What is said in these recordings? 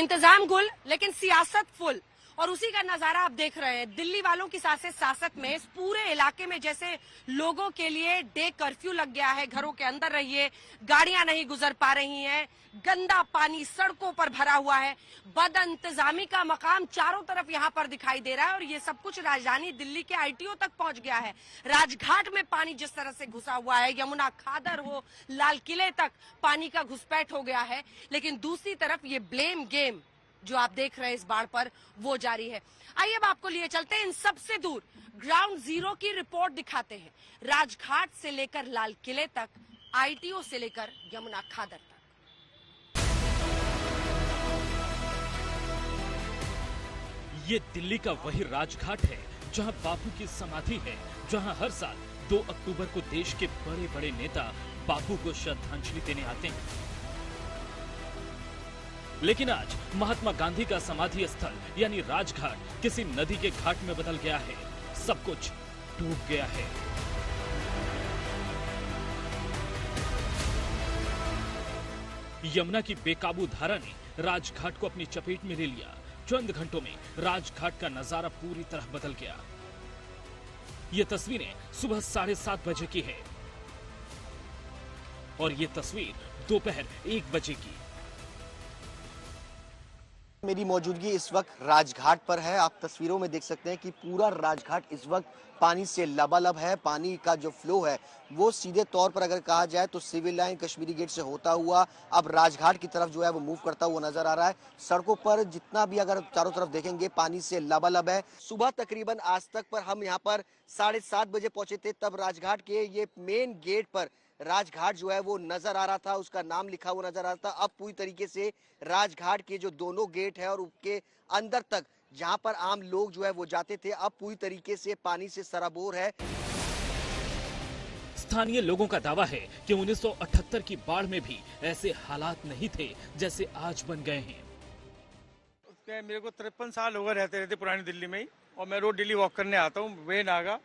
इंतजाम गुल लेकिन सियासत फुल, और उसी का नजारा आप देख रहे हैं। दिल्ली वालों की सासत में इस पूरे इलाके में जैसे लोगों के लिए डे कर्फ्यू लग गया है। घरों के अंदर रहिए, गाड़ियां नहीं गुजर पा रही हैं, गंदा पानी सड़कों पर भरा हुआ है, बदइंतजामी का मकाम चारों तरफ यहाँ पर दिखाई दे रहा है। और ये सब कुछ राजधानी दिल्ली के आईटीओ तक पहुंच गया है। राजघाट में पानी जिस तरह से घुसा हुआ है, यमुना खादर हो, लाल किले तक पानी का घुसपैठ हो गया है। लेकिन दूसरी तरफ ये ब्लेम गेम जो आप देख रहे हैं इस बाढ़ पर, वो जारी है। आइए अब आपको लिए चलते हैं इन सबसे दूर ग्राउंड जीरो की रिपोर्ट दिखाते हैं। राजघाट से लेकर लाल किले तक, आईटीओ से लेकर यमुना खादर तक। ये दिल्ली का वही राजघाट है जहां बापू की समाधि है, जहां हर साल 2 अक्टूबर को देश के बड़े बड़े नेता बापू को श्रद्धांजलि देने आते हैं। लेकिन आज महात्मा गांधी का समाधि स्थल यानी राजघाट किसी नदी के घाट में बदल गया है। सब कुछ डूब गया है। यमुना की बेकाबू धारा ने राजघाट को अपनी चपेट में ले लिया। चंद घंटों में राजघाट का नजारा पूरी तरह बदल गया। ये तस्वीरें सुबह 7:30 बजे की है और ये तस्वीर दोपहर 1 बजे की। मेरी मौजूदगी इस वक्त राजघाट पर है। आप तस्वीरों में देख सकते हैं कि पूरा राजघाट इस वक्त पानी से लबालब है। पानी का जो फ्लो है वो सीधे तौर पर अगर कहा जाए तो सिविल लाइन कश्मीरी गेट से होता हुआ अब राजघाट की तरफ जो है वो मूव करता हुआ नजर आ रहा है। सड़कों पर जितना भी अगर चारों तरफ देखेंगे पानी से लबालब है। सुबह तकरीबन आज तक पर हम यहाँ पर 7:30 बजे पहुंचे थे, तब राजघाट के ये मेन गेट पर राजघाट जो है वो नजर आ रहा था, उसका नाम लिखा हुआ नजर आ रहा था। अब पूरी तरीके से राजघाट के जो दोनों गेट है और उसके अंदर तक जहां पर आम लोग जो है वो जाते थे, अब पूरी तरीके से पानी से सराबोर है। स्थानीय लोगों का दावा है कि 1978 की बाढ़ में भी ऐसे हालात नहीं थे जैसे आज बन गए हैं। मेरे को 53 साल हो गए रहते पुरानी दिल्ली में ही, और मैं रोज डेली वॉक करने आता हूँ। वे नागा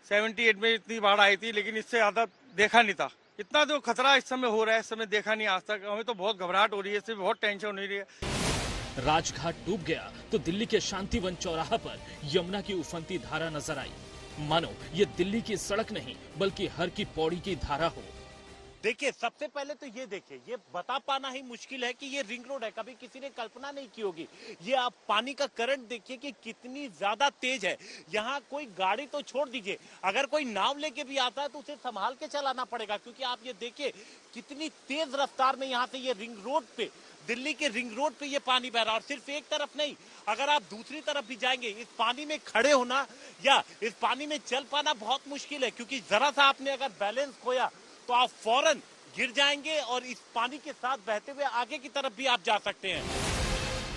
78 में इतनी बाढ़ आई थी, लेकिन इससे ज्यादा देखा नहीं था। इतना जो खतरा इस समय हो रहा है, इस समय देखा नहीं आज तक। हमें तो बहुत घबराहट हो रही है, इससे बहुत टेंशन हो रही है। राजघाट डूब गया तो दिल्ली के शांतिवन चौराहा पर यमुना की उफनती धारा नजर आई। मानो ये दिल्ली की सड़क नहीं बल्कि हर की पौड़ी की धारा हो। देखिए, सबसे पहले तो ये देखिए, ये बता पाना ही मुश्किल है कि ये रिंग रोड है। कभी किसी ने कल्पना नहीं की होगी। ये आप पानी का करंट देखिए कि कितनी ज्यादा तेज है। यहाँ कोई गाड़ी तो छोड़ दीजिए, अगर कोई नाव लेके भी आता है तो उसे संभाल के चलाना पड़ेगा, क्योंकि आप ये देखिए कितनी तेज रफ्तार में यहाँ से ये रिंग रोड पे, दिल्ली के रिंग रोड पे ये पानी बह रहा है। और सिर्फ एक तरफ नहीं, अगर आप दूसरी तरफ भी जाएंगे, इस पानी में खड़े होना या इस पानी में चल पाना बहुत मुश्किल है, क्योंकि जरा सा आपने अगर बैलेंस खोया तो आप फौरन गिर जाएंगे और इस पानी के साथ बहते हुए आगे की तरफ भी आप जा सकते हैं।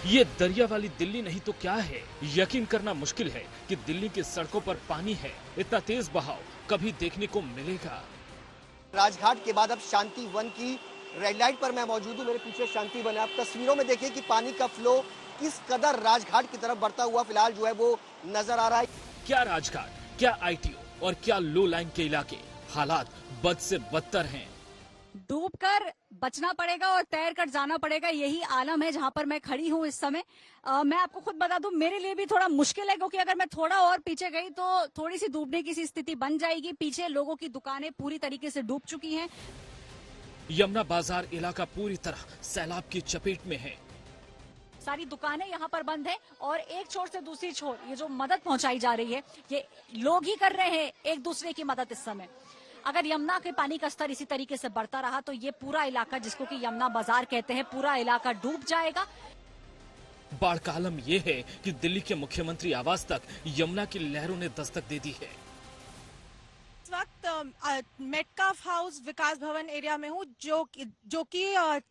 ये दरिया वाली दिल्ली नहीं तो क्या है। यकीन करना मुश्किल है कि दिल्ली की सड़कों पर पानी है। इतना तेज बहाव कभी देखने को मिलेगा। राजघाट के बाद अब शांति वन की रेड लाइट पर मैं मौजूद हूँ। मेरे पीछे शांति वन है। आप तस्वीरों में देखिए कि पानी का फ्लो किस कदर राजघाट की तरफ बढ़ता हुआ फिलहाल जो है वो नजर आ रहा है। क्या राजघाट, क्या आईटीओ और क्या लो लाइन के इलाके, हालात बद से बदतर हैं। डूबकर बचना पड़ेगा और तैर कर जाना पड़ेगा, यही आलम है जहां पर मैं खड़ी हूं इस समय। मैं आपको खुद बता दूं, मेरे लिए भी थोड़ा मुश्किल है, क्योंकि अगर मैं थोड़ा और पीछे गई तो थोड़ी सी डूबने की सी स्थिति बन जाएगी। पीछे लोगों की दुकानें पूरी तरीके से डूब चुकी हैं। यमुना बाजार इलाका पूरी तरह सैलाब की चपेट में है। सारी दुकानें यहाँ पर बंद हैं और एक छोर से दूसरी छोर ये जो मदद पहुंचाई जा रही है, ये लोग ही कर रहे हैं एक दूसरे की मदद। इस समय अगर यमुना के पानी का स्तर इसी तरीके से बढ़ता रहा तो ये पूरा इलाका, जिसको कि यमुना बाजार कहते हैं, पूरा इलाका डूब जाएगा। बाढ़ का आलम यह है कि दिल्ली के मुख्यमंत्री आवास तक यमुना की लहरों ने दस्तक दे दी है। इस वक्त मेटकाफ हाउस विकास भवन एरिया में हूँ, जो कि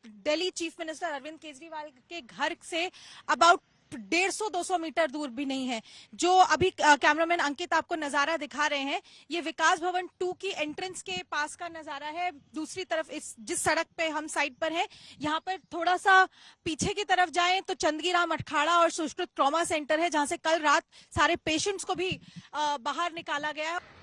दिल्ली चीफ मिनिस्टर अरविंद केजरीवाल के घर से अबाउट 150-200 मीटर दूर भी नहीं है। जो अभी कैमरामैन अंकित आपको नजारा दिखा रहे हैं, ये विकास भवन 2 की एंट्रेंस के पास का नजारा है। दूसरी तरफ जिस सड़क पे हम साइड पर हैं, यहाँ पर थोड़ा सा पीछे की तरफ जाएं तो चंदगीराम अखाड़ा और सुश्रुत ट्रॉमा सेंटर है, जहां से कल रात सारे पेशेंट्स को भी बाहर निकाला गया है।